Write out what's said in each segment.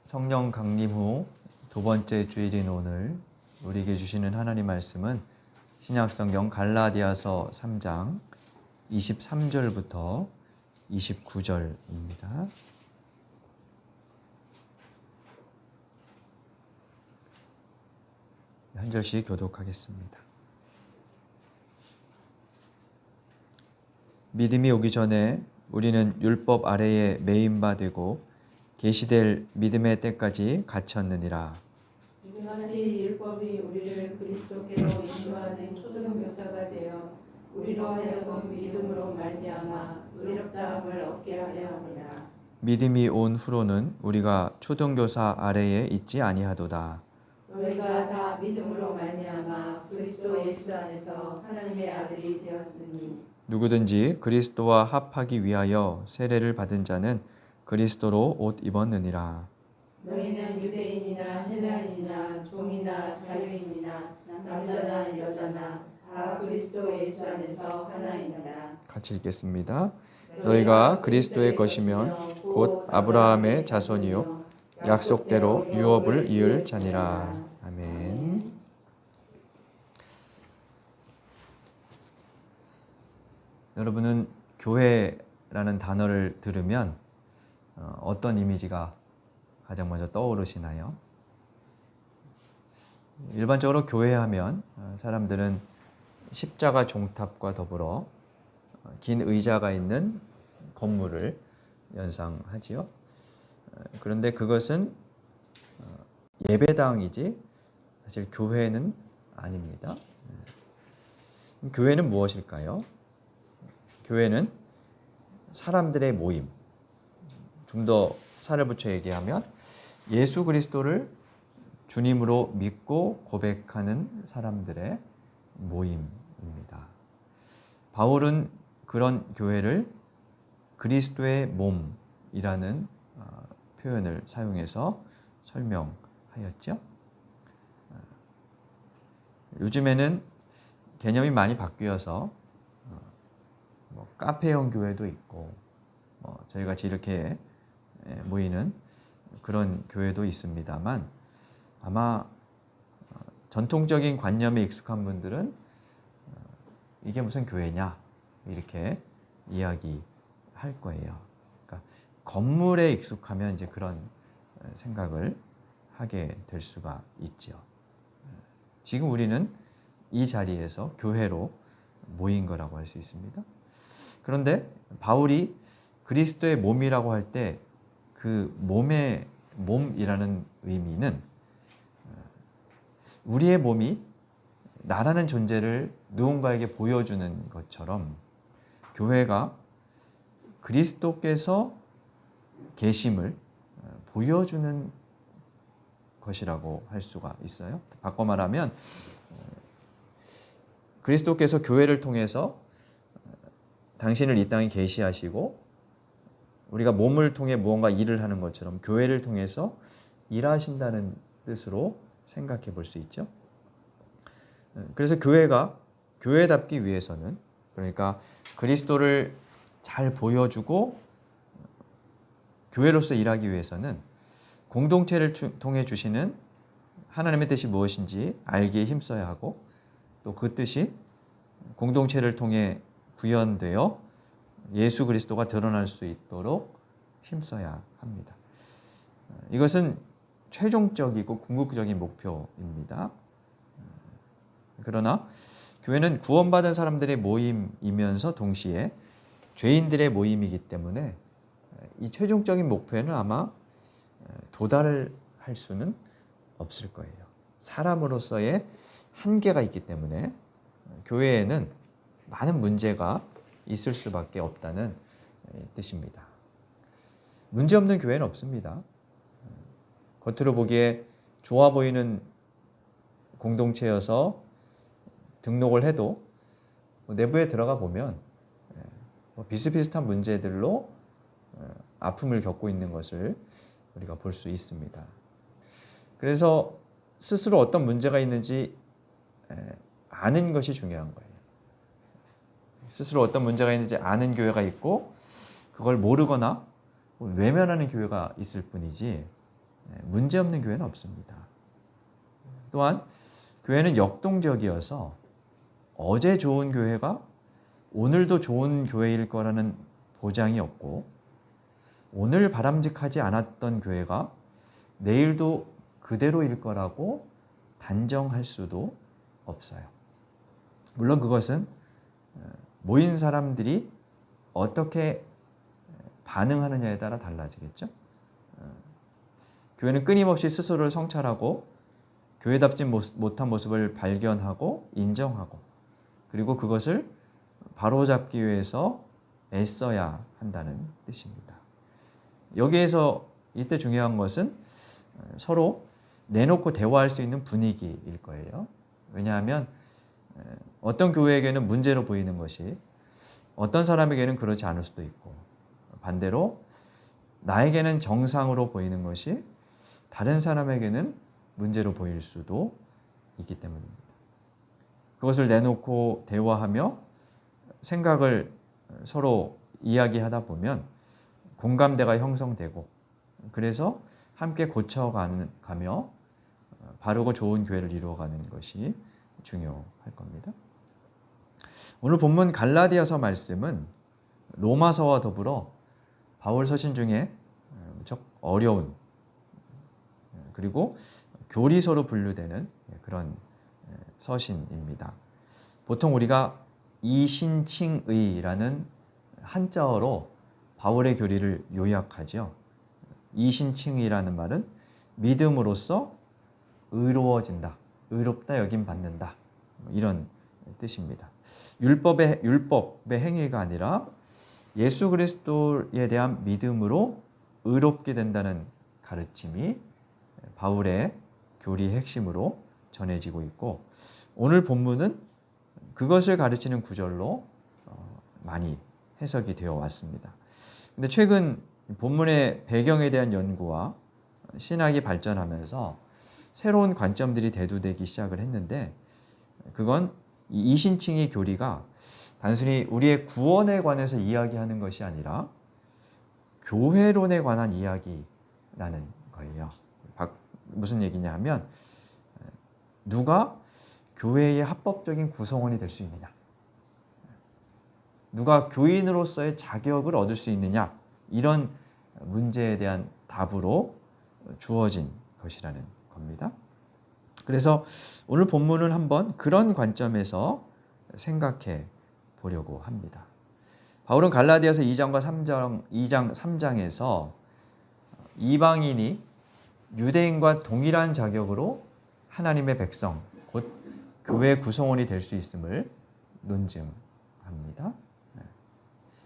성령 강림 후 두 번째 주일인 오늘 우리에게 주시는 하나님 말씀은 신약성경 갈라디아서 3장 23절부터 29절입니다. 한 절씩 교독하겠습니다. 믿음이 오기 전에 우리는 율법 아래에 매인 바 되고 계시될 믿음의 때까지 갇혔느니라. 이같이 율법이 우리를 그리스도께로 인도하는 초등교사가 되어 우리로 하여금 믿음으로 말미암아 의롭다함을 얻게 하려 함이라. 믿음이 온 후로는 우리가 초등교사 아래에 있지 아니하도다. 너희가 다 믿음으로 말미암아 그리스도 예수 안에서 하나님의 아들이 되었으니 누구든지 그리스도와 합하기 위하여 세례를 받은 자는 그리스도로 옷 입었느니라. 너희는 유대인이나 헬라인이나 종이나 자유인이나 남자나 여자나 다 그리스도 예수 안에서 하나이니라. 같이 읽겠습니다. 너희가 그리스도의 것이면 곧 아브라함의 자손이요 약속대로 유업을 이을 자니라. 아멘. 여러분은 교회라는 단어를 들으면 어떤 이미지가 가장 먼저 떠오르시나요? 일반적으로 교회하면 사람들은 십자가 종탑과 더불어 긴 의자가 있는 건물을 연상하지요. 그런데 그것은 예배당이지 사실 교회는 아닙니다. 교회는 무엇일까요? 교회는 사람들의 모임. 좀 더 살을 붙여 얘기하면 예수 그리스도를 주님으로 믿고 고백하는 사람들의 모임입니다. 바울은 그런 교회를 그리스도의 몸이라는 표현을 사용해서 설명하였죠. 요즘에는 개념이 많이 바뀌어서 카페형 교회도 있고 저희 같이 이렇게 모이는 그런 교회도 있습니다만 아마 전통적인 관념에 익숙한 분들은 이게 무슨 교회냐 이렇게 이야기할 거예요. 그러니까 건물에 익숙하면 이제 그런 생각을 하게 될 수가 있죠. 지금 우리는 이 자리에서 교회로 모인 거라고 할 수 있습니다. 그런데 바울이 그리스도의 몸이라고 할 때 그 몸의 몸이라는 의미는 우리의 몸이 나라는 존재를 누군가에게 보여주는 것처럼 교회가 그리스도께서 계심을 보여주는 것이라고 할 수가 있어요. 바꿔 말하면 그리스도께서 교회를 통해서 당신을 이 땅에 계시하시고 우리가 몸을 통해 무언가 일을 하는 것처럼 교회를 통해서 일하신다는 뜻으로 생각해 볼 수 있죠. 그래서 교회가 교회답기 위해서는 그러니까 그리스도를 잘 보여주고 교회로서 일하기 위해서는 공동체를 통해 주시는 하나님의 뜻이 무엇인지 알기에 힘써야 하고 또 그 뜻이 공동체를 통해 구현되어 예수 그리스도가 드러날 수 있도록 힘써야 합니다. 이것은 최종적이고 궁극적인 목표입니다. 그러나 교회는 구원받은 사람들의 모임이면서 동시에 죄인들의 모임이기 때문에 이 최종적인 목표에는 아마 도달할 수는 없을 거예요. 사람으로서의 한계가 있기 때문에 교회에는 많은 문제가 있을 수밖에 없다는 뜻입니다. 문제없는 교회는 없습니다. 겉으로 보기에 좋아 보이는 공동체여서 등록을 해도 내부에 들어가 보면 비슷비슷한 문제들로 아픔을 겪고 있는 것을 우리가 볼 수 있습니다. 그래서 스스로 어떤 문제가 있는지 아는 것이 중요한 거예요. 스스로 어떤 문제가 있는지 아는 교회가 있고 그걸 모르거나 외면하는 교회가 있을 뿐이지 문제없는 교회는 없습니다. 또한 교회는 역동적이어서 어제 좋은 교회가 오늘도 좋은 교회일 거라는 보장이 없고, 오늘 바람직하지 않았던 교회가 내일도 그대로일 거라고 단정할 수도 없어요. 물론 그것은 모인 사람들이 어떻게 반응하느냐에 따라 달라지겠죠. 교회는 끊임없이 스스로를 성찰하고 교회답지 못한 모습을 발견하고 인정하고, 그리고 그것을 바로잡기 위해서 애써야 한다는 뜻입니다. 여기에서 이때 중요한 것은 서로 내놓고 대화할 수 있는 분위기일 거예요. 왜냐하면 어떤 교회에게는 문제로 보이는 것이 어떤 사람에게는 그렇지 않을 수도 있고, 반대로 나에게는 정상으로 보이는 것이 다른 사람에게는 문제로 보일 수도 있기 때문입니다. 그것을 내놓고 대화하며 생각을 서로 이야기하다 보면 공감대가 형성되고, 그래서 함께 고쳐가며 바르고 좋은 교회를 이루어가는 것이 중요할 겁니다. 오늘 본문 갈라디아서 말씀은 로마서와 더불어 바울 서신 중에 무척 어려운, 그리고 교리서로 분류되는 그런 서신입니다. 보통 우리가 이신칭의라는 한자어로 바울의 교리를 요약하죠. 이신칭의라는 말은 믿음으로써 의로워진다, 의롭다 여김 받는다, 이런 뜻입니다. 율법의 행위가 아니라 예수 그리스도에 대한 믿음으로 의롭게 된다는 가르침이 바울의 교리의 핵심으로 전해지고 있고, 오늘 본문은 그것을 가르치는 구절로 많이 해석이 되어 왔습니다. 근데 최근 본문의 배경에 대한 연구와 신학이 발전하면서 새로운 관점들이 대두되기 시작을 했는데, 그건 이 이신칭의 교리가 단순히 우리의 구원에 관해서 이야기하는 것이 아니라 교회론에 관한 이야기라는 거예요. 무슨 얘기냐 하면, 누가 교회의 합법적인 구성원이 될 수 있느냐, 누가 교인으로서의 자격을 얻을 수 있느냐, 이런 문제에 대한 답으로 주어진 것이라는 겁니다. 그래서 오늘 본문은 한번 그런 관점에서 생각해 보려고 합니다. 바울은 갈라디아서 2장 3장에서 이방인이 유대인과 동일한 자격으로 하나님의 백성, 곧 교회 구성원이 될 수 있음을 논증합니다.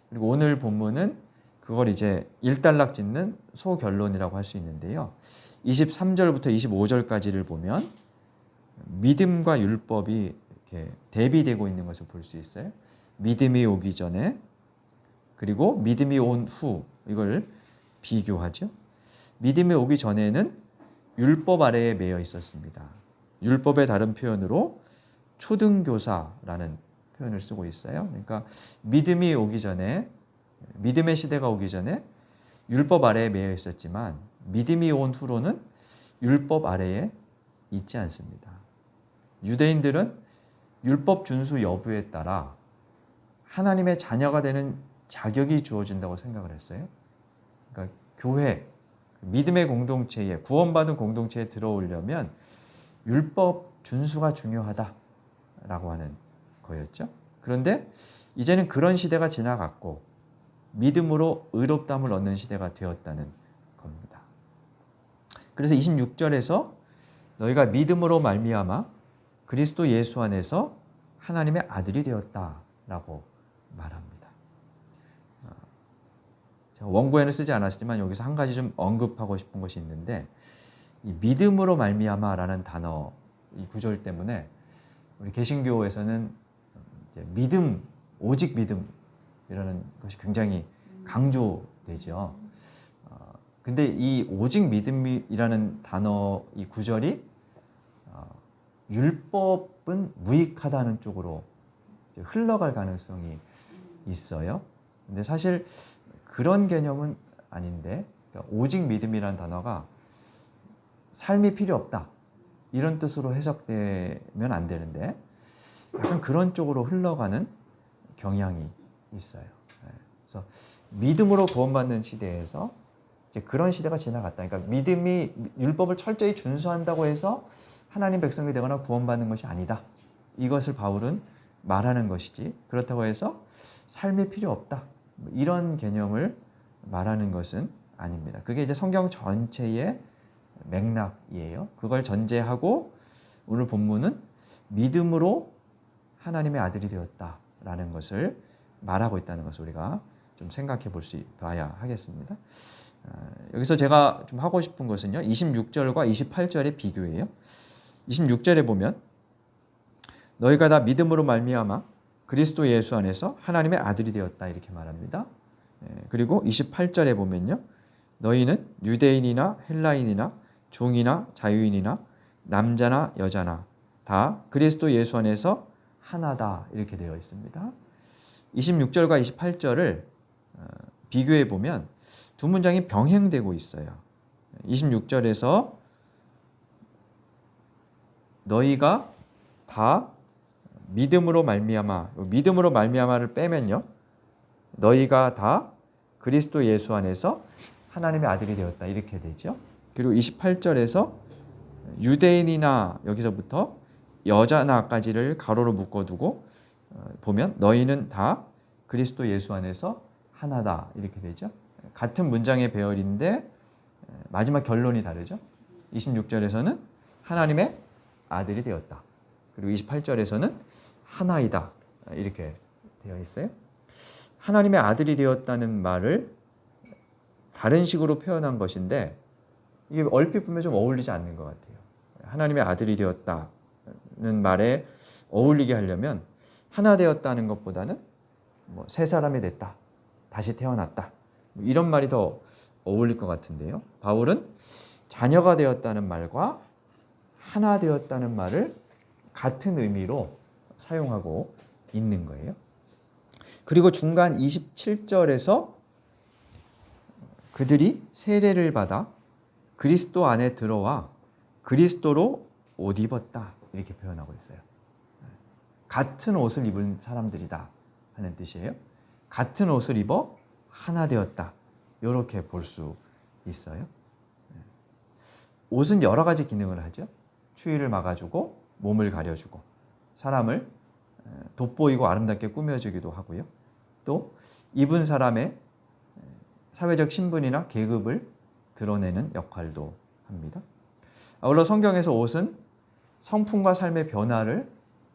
그리고 오늘 본문은 그걸 이제 일단락짓는 소결론이라고 할 수 있는데요. 23절부터 25절까지를 보면 믿음과 율법이 이렇게 대비되고 있는 것을 볼 수 있어요. 믿음이 오기 전에, 그리고 믿음이 온 후, 이걸 비교하죠. 믿음이 오기 전에는 율법 아래에 매여 있었습니다. 율법의 다른 표현으로 초등교사라는 표현을 쓰고 있어요. 그러니까 믿음이 오기 전에, 믿음의 시대가 오기 전에 율법 아래에 매여 있었지만 믿음이 온 후로는 율법 아래에 있지 않습니다. 유대인들은 율법 준수 여부에 따라 하나님의 자녀가 되는 자격이 주어진다고 생각을 했어요. 그러니까 교회, 믿음의 공동체에, 구원받은 공동체에 들어오려면 율법 준수가 중요하다라고 하는 거였죠. 그런데 이제는 그런 시대가 지나갔고 믿음으로 의롭다함을 얻는 시대가 되었다는 겁니다. 그래서 26절에서 너희가 믿음으로 말미암아 그리스도 예수 안에서 하나님의 아들이 되었다라고 말합니다. 제가 원고에는 쓰지 않았지만 여기서 한 가지 좀 언급하고 싶은 것이 있는데, 이 믿음으로 말미암아라는 단어, 이 구절 때문에 우리 개신교에서는 이제 믿음, 오직 믿음이라는 것이 굉장히 강조되죠. 근데 이 오직 믿음이라는 단어, 이 구절이 율법은 무익하다는 쪽으로 흘러갈 가능성이 있어요. 근데 사실 그런 개념은 아닌데, 그러니까 오직 믿음이라는 단어가 삶이 필요 없다. 이런 뜻으로 해석되면 안 되는데 약간 그런 쪽으로 흘러가는 경향이 있어요. 그래서 믿음으로 구원받는 시대에서 이제 그런 시대가 지나갔다. 그러니까 믿음이 율법을 철저히 준수한다고 해서 하나님 백성이 되거나 구원받는 것이 아니다. 이것을 바울은 말하는 것이지. 그렇다고 해서 삶이 필요 없다. 이런 개념을 말하는 것은 아닙니다. 그게 이제 성경 전체의 맥락이에요. 그걸 전제하고 오늘 본문은 믿음으로 하나님의 아들이 되었다라는 것을 말하고 있다는 것을 우리가 좀 생각해 봐야 하겠습니다. 여기서 제가 좀 하고 싶은 것은요. 26절과 28절의 비교예요. 26절에 보면 너희가 다 믿음으로 말미암아 그리스도 예수 안에서 하나님의 아들이 되었다 이렇게 말합니다. 그리고 28절에 보면요. 너희는 유대인이나 헬라인이나 종이나 자유인이나 남자나 여자나 다 그리스도 예수 안에서 하나다 이렇게 되어 있습니다. 26절과 28절을 비교해 보면 두 문장이 병행되고 있어요. 26절에서 너희가 다 믿음으로 말미암아를 빼면요. 너희가 다 그리스도 예수 안에서 하나님의 아들이 되었다 이렇게 되죠. 그리고 28절에서 유대인이나 여기서부터 여자나까지를 가로로 묶어두고 보면 너희는 다 그리스도 예수 안에서 하나다 이렇게 되죠. 같은 문장의 배열인데 마지막 결론이 다르죠. 26절에서는 하나님의 아들이 되었다. 그리고 28절에서는 하나이다 이렇게 되어 있어요. 하나님의 아들이 되었다는 말을 다른 식으로 표현한 것인데 이게 얼핏 보면 좀 어울리지 않는 것 같아요. 하나님의 아들이 되었다는 말에 어울리게 하려면 하나 되었다는 것보다는 새 사람이 됐다, 다시 태어났다 이런 말이 더 어울릴 것 같은데요. 바울은 자녀가 되었다는 말과 하나 되었다는 말을 같은 의미로 사용하고 있는 거예요. 그리고 중간 27절에서 그들이 세례를 받아 그리스도 안에 들어와 그리스도로 옷 입었다 이렇게 표현하고 있어요. 같은 옷을 입은 사람들이다 하는 뜻이에요. 같은 옷을 입어 하나 되었다 이렇게 볼 수 있어요. 옷은 여러 가지 기능을 하죠. 추위를 막아주고 몸을 가려주고 사람을 돋보이고 아름답게 꾸며주기도 하고요. 또 입은 사람의 사회적 신분이나 계급을 드러내는 역할도 합니다. 아울러 성경에서 옷은 성품과 삶의 변화를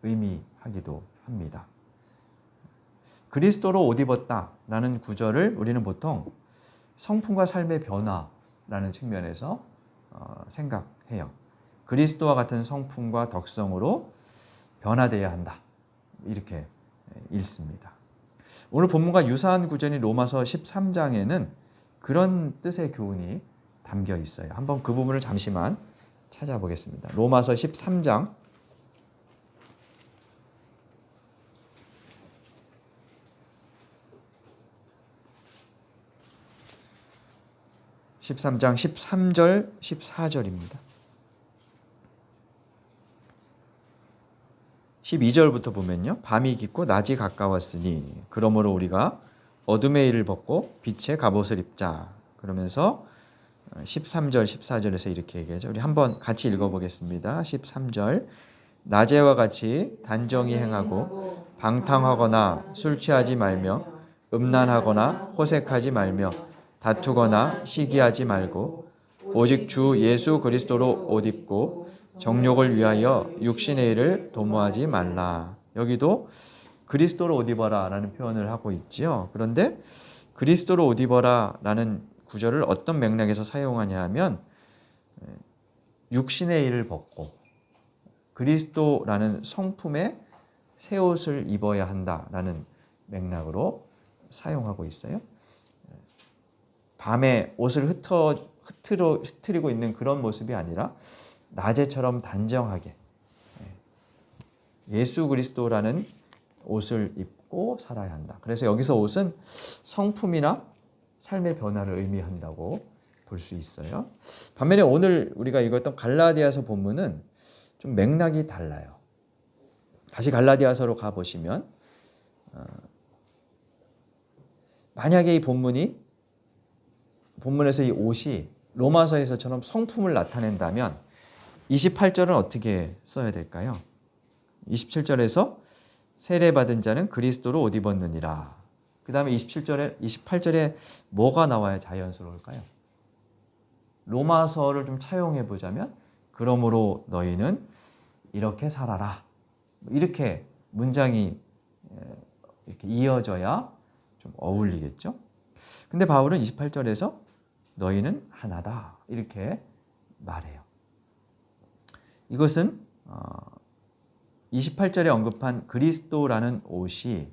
의미하기도 합니다. 그리스도로 옷 입었다라는 구절을 우리는 보통 성품과 삶의 변화라는 측면에서 생각해요. 그리스도와 같은 성품과 덕성으로 변화되어야 한다. 이렇게 읽습니다. 오늘 본문과 유사한 구절인 로마서 13장에는 그런 뜻의 교훈이 담겨 있어요. 한번 그 부분을 잠시만 찾아보겠습니다. 로마서 13장 13절 14절입니다. 12절부터 보면요. 밤이 깊고 낮이 가까웠으니 그러므로 우리가 어둠의 일을 벗고 빛의 갑옷을 입자. 그러면서 13절 14절에서 이렇게 얘기하죠. 우리 한번 같이 읽어보겠습니다. 13절 낮에와 같이 단정히 행하고 방탕하거나 술 취하지 말며 음란하거나 호색하지 말며 다투거나 시기하지 말고 오직 주 예수 그리스도로 옷 입고 정욕을 위하여 육신의 일을 도모하지 말라. 여기도 그리스도로 옷 입어라 라는 표현을 하고 있지요. 그런데 그리스도로 옷 입어라 라는 구절을 어떤 맥락에서 사용하냐 하면 육신의 일을 벗고 그리스도라는 성품의 새 옷을 입어야 한다라는 맥락으로 사용하고 있어요. 밤에 옷을 흐트리고 있는 그런 모습이 아니라 낮에처럼 단정하게 예수 그리스도라는 옷을 입고 살아야 한다. 그래서 여기서 옷은 성품이나 삶의 변화를 의미한다고 볼 수 있어요. 반면에 오늘 우리가 읽었던 갈라디아서 본문은 좀 맥락이 달라요. 다시 갈라디아서로 가보시면 만약에 이 본문에서 이 옷이 로마서에서처럼 성품을 나타낸다면 28절은 어떻게 써야 될까요? 27절에서 세례받은 자는 그리스도로 옷 입었느니라. 그 다음에 28절에 뭐가 나와야 자연스러울까요? 로마서를 좀 차용해 보자면 그러므로 너희는 이렇게 살아라. 이렇게 문장이 이렇게 이어져야 좀 어울리겠죠. 근데 바울은 28절에서 너희는 하나다 이렇게 말해요. 이것은 28절에 언급한 그리스도라는 옷이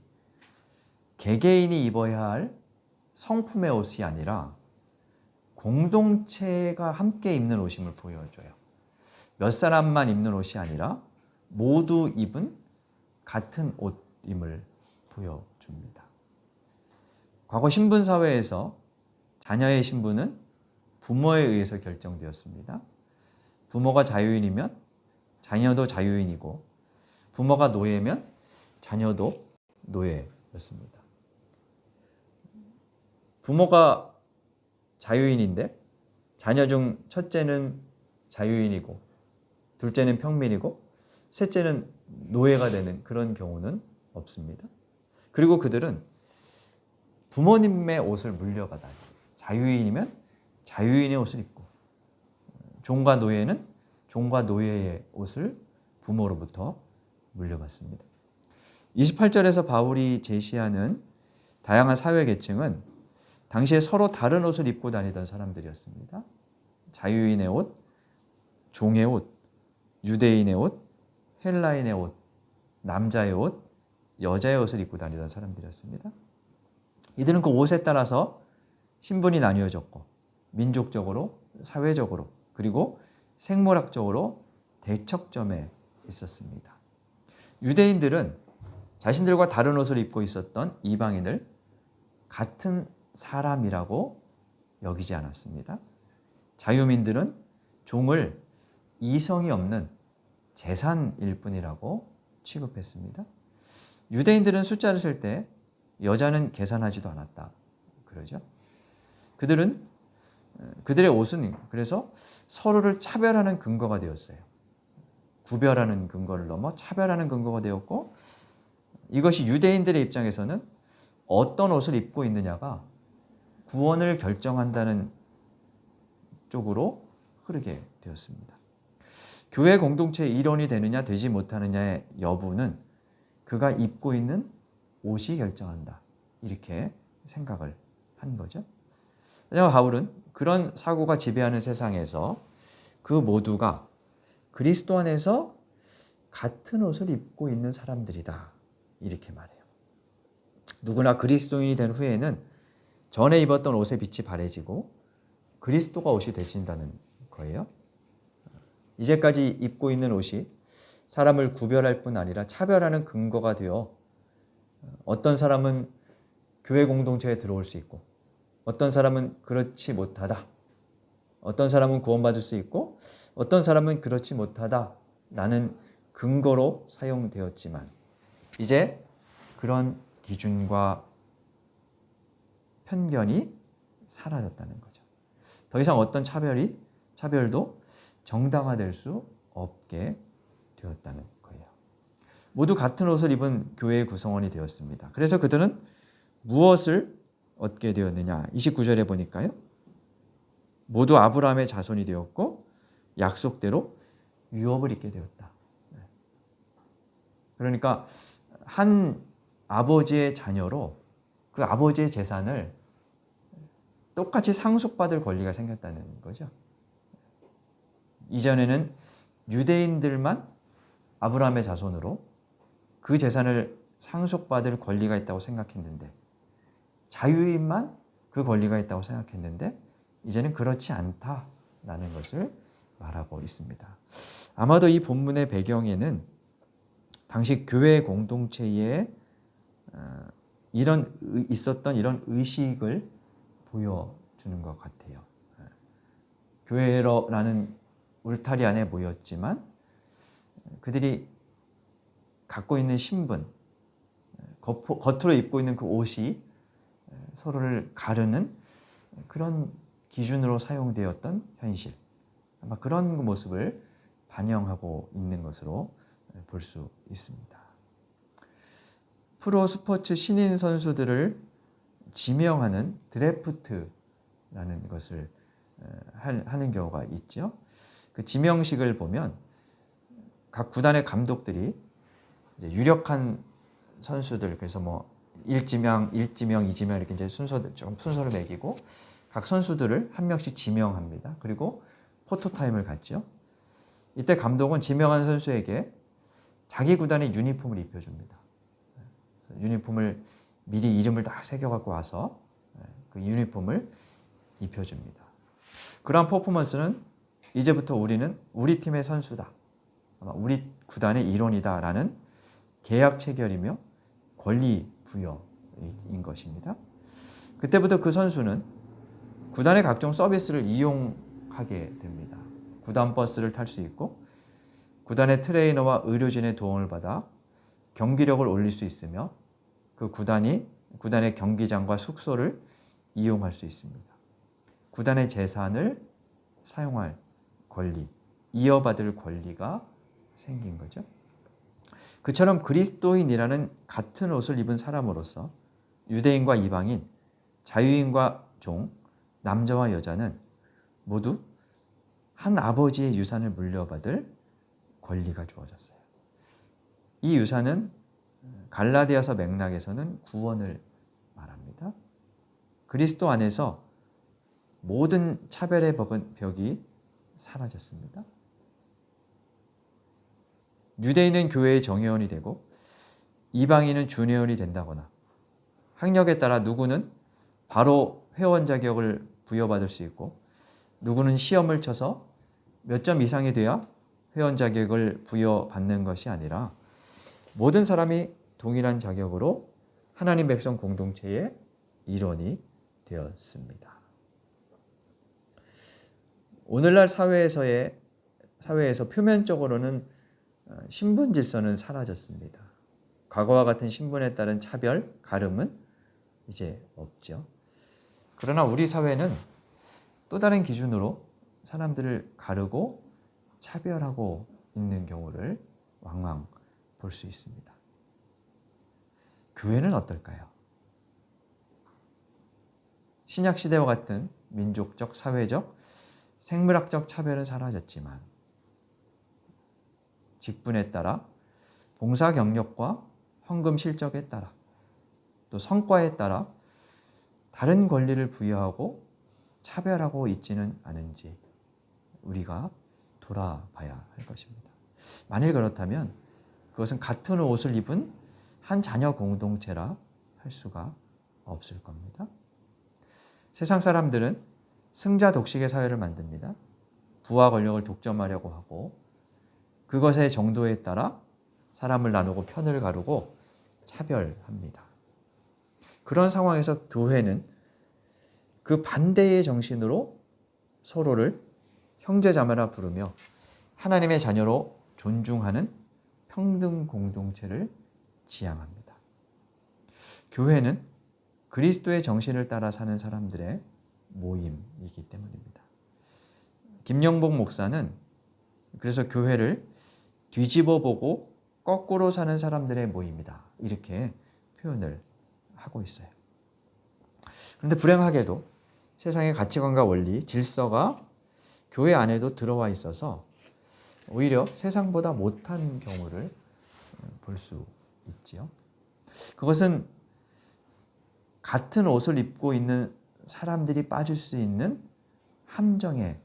개개인이 입어야 할 성품의 옷이 아니라 공동체가 함께 입는 옷임을 보여줘요. 몇 사람만 입는 옷이 아니라 모두 입은 같은 옷임을 보여줍니다. 과거 신분사회에서 자녀의 신분은 부모에 의해서 결정되었습니다. 부모가 자유인이면 자녀도 자유인이고 부모가 노예면 자녀도 노예였습니다. 부모가 자유인인데 자녀 중 첫째는 자유인이고 둘째는 평민이고 셋째는 노예가 되는 그런 경우는 없습니다. 그리고 그들은 부모님의 옷을 물려받아요. 자유인이면 자유인의 옷을 입고 종과 노예는 종과 노예의 옷을 부모로부터 물려받습니다. 28절에서 바울이 제시하는 다양한 사회 계층은 당시에 서로 다른 옷을 입고 다니던 사람들이었습니다. 자유인의 옷, 종의 옷, 유대인의 옷, 헬라인의 옷, 남자의 옷, 여자의 옷을 입고 다니던 사람들이었습니다. 이들은 그 옷에 따라서 신분이 나뉘어졌고 민족적으로, 사회적으로, 그리고 생물학적으로 대척점에 있었습니다. 유대인들은 자신들과 다른 옷을 입고 있었던 이방인을 같은 사람이라고 여기지 않았습니다. 자유민들은 종을 이성이 없는 재산일 뿐이라고 취급했습니다. 유대인들은 숫자를 셀 때 여자는 계산하지도 않았다 그러죠. 그들의 옷은 그래서 서로를 차별하는 근거가 되었어요. 구별하는 근거를 넘어 차별하는 근거가 되었고 이것이 유대인들의 입장에서는 어떤 옷을 입고 있느냐가 구원을 결정한다는 쪽으로 흐르게 되었습니다. 교회 공동체의 일원이 되느냐 되지 못하느냐의 여부는 그가 입고 있는 옷이 결정한다. 이렇게 생각을 한 거죠. 하지만 바울은 그런 사고가 지배하는 세상에서 그 모두가 그리스도 안에서 같은 옷을 입고 있는 사람들이다. 이렇게 말해요. 누구나 그리스도인이 된 후에는 전에 입었던 옷의 빛이 바래지고 그리스도가 옷이 되신다는 거예요. 이제까지 입고 있는 옷이 사람을 구별할 뿐 아니라 차별하는 근거가 되어 어떤 사람은 교회 공동체에 들어올 수 있고 어떤 사람은 그렇지 못하다. 어떤 사람은 구원받을 수 있고 어떤 사람은 그렇지 못하다라는 근거로 사용되었지만 이제 그런 기준과 편견이 사라졌다는 거죠. 더 이상 어떤 차별도 정당화될 수 없게 되었다는 거예요. 모두 같은 옷을 입은 교회의 구성원이 되었습니다. 그래서 그들은 무엇을 얻게 되었느냐? 29절에 보니까요. 모두 아브라함의 자손이 되었고 약속대로 유업을 입게 되었다. 그러니까 한 아버지의 자녀로 그 아버지의 재산을 똑같이 상속받을 권리가 생겼다는 거죠. 이전에는 유대인들만 아브라함의 자손으로 그 재산을 상속받을 권리가 있다고 생각했는데 자유인만 그 권리가 있다고 생각했는데 이제는 그렇지 않다라는 것을 말하고 있습니다. 아마도 이 본문의 배경에는 당시 교회 공동체에 있었던 이런 의식을 보여주는 것 같아요. 교회라는 울타리 안에 모였지만 그들이 갖고 있는 신분, 겉으로 입고 있는 그 옷이 서로를 가르는 그런 기준으로 사용되었던 현실, 아마 그런 모습을 반영하고 있는 것으로 볼 수 있습니다. 프로 스포츠 신인 선수들을 지명하는 드래프트라는 것을 하는 경우가 있죠. 그 지명식을 보면 각 구단의 감독들이 이제 유력한 선수들, 그래서 뭐 1지명, 2지명 이렇게 이제 순서를 매기고 각 선수들을 한 명씩 지명합니다. 그리고 포토타임을 갖죠. 이때 감독은 지명한 선수에게 자기 구단의 유니폼을 입혀줍니다. 유니폼을 미리 이름을 다 새겨갖고 와서 그 유니폼을 입혀줍니다. 그러한 퍼포먼스는 이제부터 우리는 우리 팀의 선수다, 아마 우리 구단의 일원이다라는 계약 체결이며 권리 부여인 것입니다. 그때부터 그 선수는 구단의 각종 서비스를 이용하게 됩니다. 구단 버스를 탈 수 있고 구단의 트레이너와 의료진의 도움을 받아 경기력을 올릴 수 있으며 그 구단의 경기장과 숙소를 이용할 수 있습니다. 구단의 재산을 사용할 권리, 이어받을 권리가 생긴 거죠. 그처럼 그리스도인이라는 같은 옷을 입은 사람으로서 유대인과 이방인, 자유인과 종, 남자와 여자는 모두 한 아버지의 유산을 물려받을 권리가 주어졌어요. 이 유산은 갈라디아서 맥락에서는 구원을 말합니다. 그리스도 안에서 모든 차별의 벽이 사라졌습니다. 유대인은 교회의 정회원이 되고 이방인은 준회원이 된다거나 학력에 따라 누구는 바로 회원 자격을 부여받을 수 있고 누구는 시험을 쳐서 몇 점 이상이 돼야 회원 자격을 부여받는 것이 아니라 모든 사람이 동일한 자격으로 하나님 백성 공동체의 일원이 되었습니다. 오늘날 사회에서 표면적으로는 신분 질서는 사라졌습니다. 과거와 같은 신분에 따른 차별, 가름은 이제 없죠. 그러나 우리 사회는 또 다른 기준으로 사람들을 가르고 차별하고 있는 경우를 왕왕 볼 수 있습니다. 교회는 어떨까요? 신약 시대와 같은 민족적, 사회적, 생물학적 차별은 사라졌지만 직분에 따라 봉사 경력과 헌금 실적에 따라 또 성과에 따라 다른 권리를 부여하고 차별하고 있지는 않은지 우리가 돌아봐야 할 것입니다. 만일 그렇다면 그것은 같은 옷을 입은 한 자녀 공동체라 할 수가 없을 겁니다. 세상 사람들은 승자 독식의 사회를 만듭니다. 부와 권력을 독점하려고 하고 그것의 정도에 따라 사람을 나누고 편을 가르고 차별합니다. 그런 상황에서 교회는 그 반대의 정신으로 서로를 형제자매라 부르며 하나님의 자녀로 존중하는 평등 공동체를 지향합니다. 교회는 그리스도의 정신을 따라 사는 사람들의 모임이기 때문입니다. 김영복 목사는 그래서 교회를 뒤집어 보고 거꾸로 사는 사람들의 모임이다, 이렇게 표현을 하고 있어요. 그런데 불행하게도 세상의 가치관과 원리, 질서가 교회 안에도 들어와 있어서 오히려 세상보다 못한 경우를 볼 수 있지요. 그것은 같은 옷을 입고 있는 사람들이 빠질 수 있는 함정에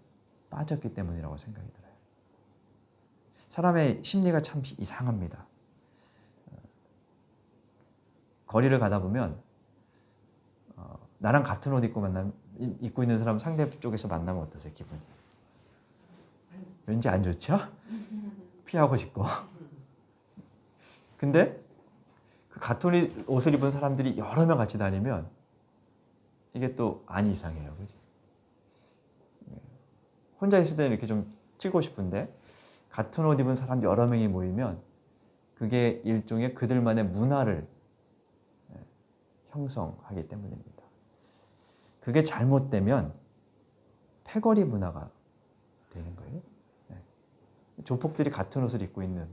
빠졌기 때문이라고 생각이 들어요. 사람의 심리가 참 이상합니다. 거리를 가다 보면 나랑 같은 옷 입고 있는 사람 상대 쪽에서 만나면 어떠세요, 기분이? 왠지 안 좋죠? 피하고 싶고. 근데 그 같은 옷을 입은 사람들이 여러 명 같이 다니면 이게 또 안 이상해요, 그죠? 혼자 있을 때는 이렇게 좀 찍고 싶은데 같은 옷 입은 사람 여러 명이 모이면 그게 일종의 그들만의 문화를 형성하기 때문입니다. 그게 잘못되면 패거리 문화가 되는 거예요. 조폭들이 같은 옷을 입고 있는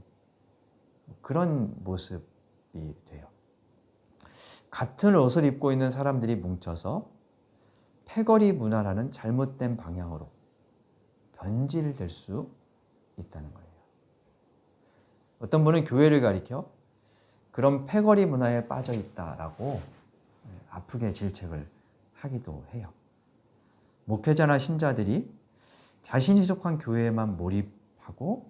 그런 모습이 돼요. 같은 옷을 입고 있는 사람들이 뭉쳐서 패거리 문화라는 잘못된 방향으로 변질될 수 있다는 거예요. 어떤 분은 교회를 가리켜 그런 패거리 문화에 빠져 있다라고 아프게 질책을 하기도 해요. 목회자나 신자들이 자신이 속한 교회에만 몰입하고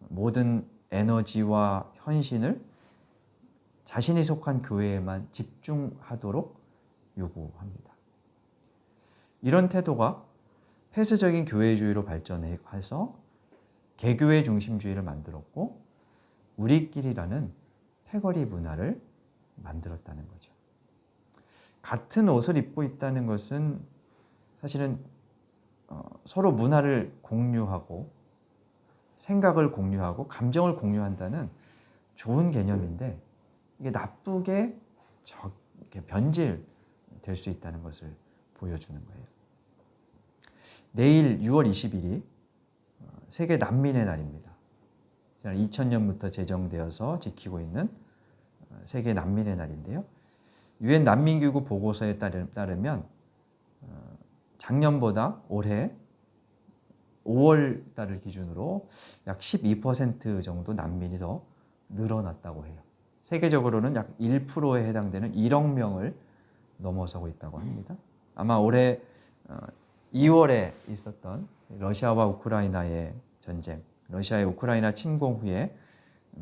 모든 에너지와 헌신을 자신이 속한 교회에만 집중하도록 요구합니다. 이런 태도가 폐쇄적인 교회주의로 발전해서 개교회 중심주의를 만들었고 우리끼리라는 패거리 문화를 만들었다는 거죠. 같은 옷을 입고 있다는 것은 사실은 서로 문화를 공유하고 생각을 공유하고 감정을 공유한다는 좋은 개념인데 이게 나쁘게 변질될 수 있다는 것을 보여주는 거예요. 내일 6월 20일이 세계 난민의 날입니다. 지난 2000년부터 제정되어서 지키고 있는 세계 난민의 날인데요. 유엔 난민기구 보고서에 따르면 작년보다 올해 5월 달을 기준으로 약 12% 정도 난민이 더 늘어났다고 해요. 세계적으로는 약 1%에 해당되는 1억 명을 넘어서고 있다고 합니다. 아마 올해 2월에 있었던 러시아와 우크라이나의 전쟁, 러시아의 우크라이나 침공 후에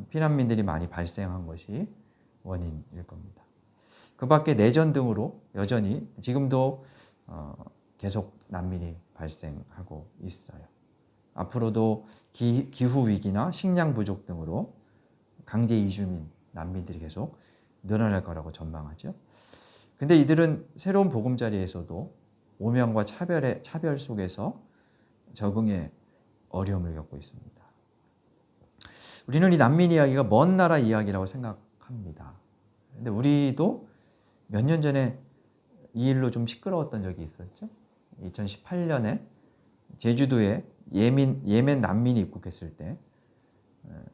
피난민들이 많이 발생한 것이 원인일 겁니다. 그 밖에 내전 등으로 여전히 지금도 계속 난민이 발생하고 있어요. 앞으로도 기후위기나 식량 부족 등으로 강제 이주민, 난민들이 계속 늘어날 거라고 전망하죠. 근데 이들은 새로운 보금자리에서도 오명과 차별 속에서 적응에 어려움을 겪고 있습니다. 우리는 이 난민 이야기가 먼 나라 이야기라고 생각합니다. 근데 우리도 몇 년 전에 이 일로 좀 시끄러웠던 적이 있었죠. 2018년에 제주도에 예멘 난민이 입국했을 때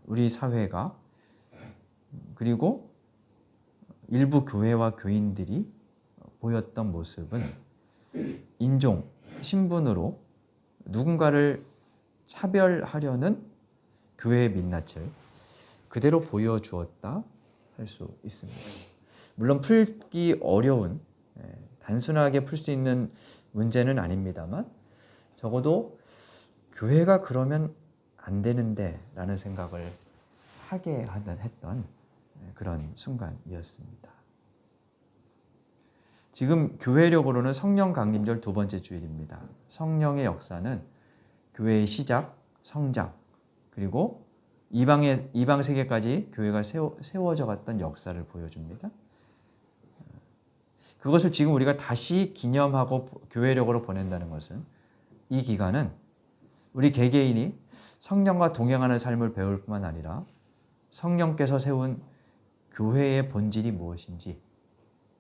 우리 사회가 그리고 일부 교회와 교인들이 보였던 모습은 인종, 신분으로 누군가를 차별하려는 교회의 민낯을 그대로 보여주었다 할 수 있습니다. 물론 풀기 어려운 단순하게 풀 수 있는 문제는 아닙니다만 적어도 교회가 그러면 안 되는데 라는 생각을 하게 했던 그런 순간이었습니다. 지금 교회력으로는 성령 강림절 두 번째 주일입니다. 성령의 역사는 교회의 시작, 성장, 그리고 이방 세계까지 교회가 세워져 갔던 역사를 보여줍니다. 그것을 지금 우리가 다시 기념하고 교회력으로 보낸다는 것은 이 기간은 우리 개개인이 성령과 동행하는 삶을 배울 뿐만 아니라 성령께서 세운 교회의 본질이 무엇인지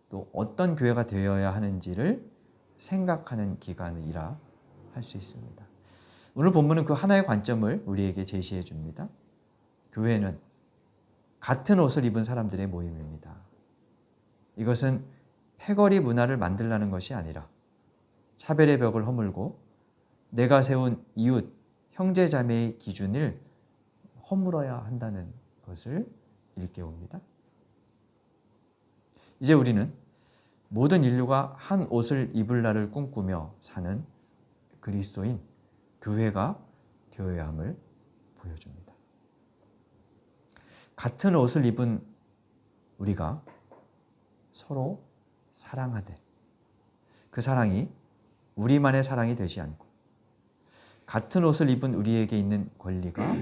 또 어떤 교회가 되어야 하는지를 생각하는 기간이라 할 수 있습니다. 오늘 본문은 그 하나의 관점을 우리에게 제시해 줍니다. 교회는 같은 옷을 입은 사람들의 모임입니다. 이것은 패거리 문화를 만들라는 것이 아니라 차별의 벽을 허물고 내가 세운 이웃, 형제 자매의 기준을 허물어야 한다는 것을 일깨웁니다. 이제 우리는 모든 인류가 한 옷을 입을 날을 꿈꾸며 사는 그리스도인 교회가 되어야 함을 보여줍니다. 같은 옷을 입은 우리가 서로 사랑하되 그 사랑이 우리만의 사랑이 되지 않고 같은 옷을 입은 우리에게 있는 권리가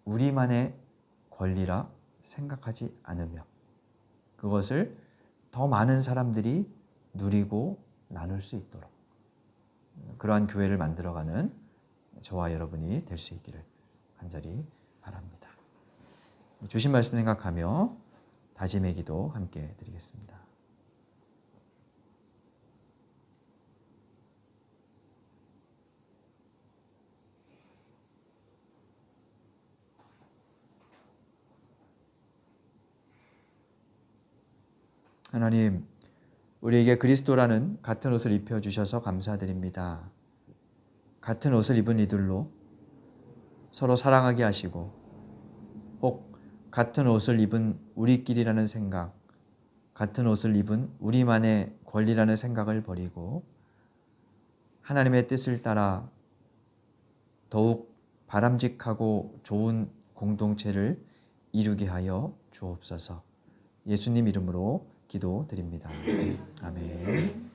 우리만의 권리라 생각하지 않으며 그것을 더 많은 사람들이 누리고 나눌 수 있도록 그러한 교회를 만들어가는 저와 여러분이 될 수 있기를 간절히 바랍니다. 주신 말씀 생각하며 다짐의 기도 함께 드리겠습니다. 하나님, 우리에게 그리스도라는 같은 옷을 입혀주셔서 감사드립니다. 같은 옷을 입은 이들로 서로 사랑하게 하시고 혹 같은 옷을 입은 우리끼리라는 생각, 같은 옷을 입은 우리만의 권리라는 생각을 버리고 하나님의 뜻을 따라 더욱 바람직하고 좋은 공동체를 이루게 하여 주옵소서. 예수님 이름으로 기도드립니다. 아멘.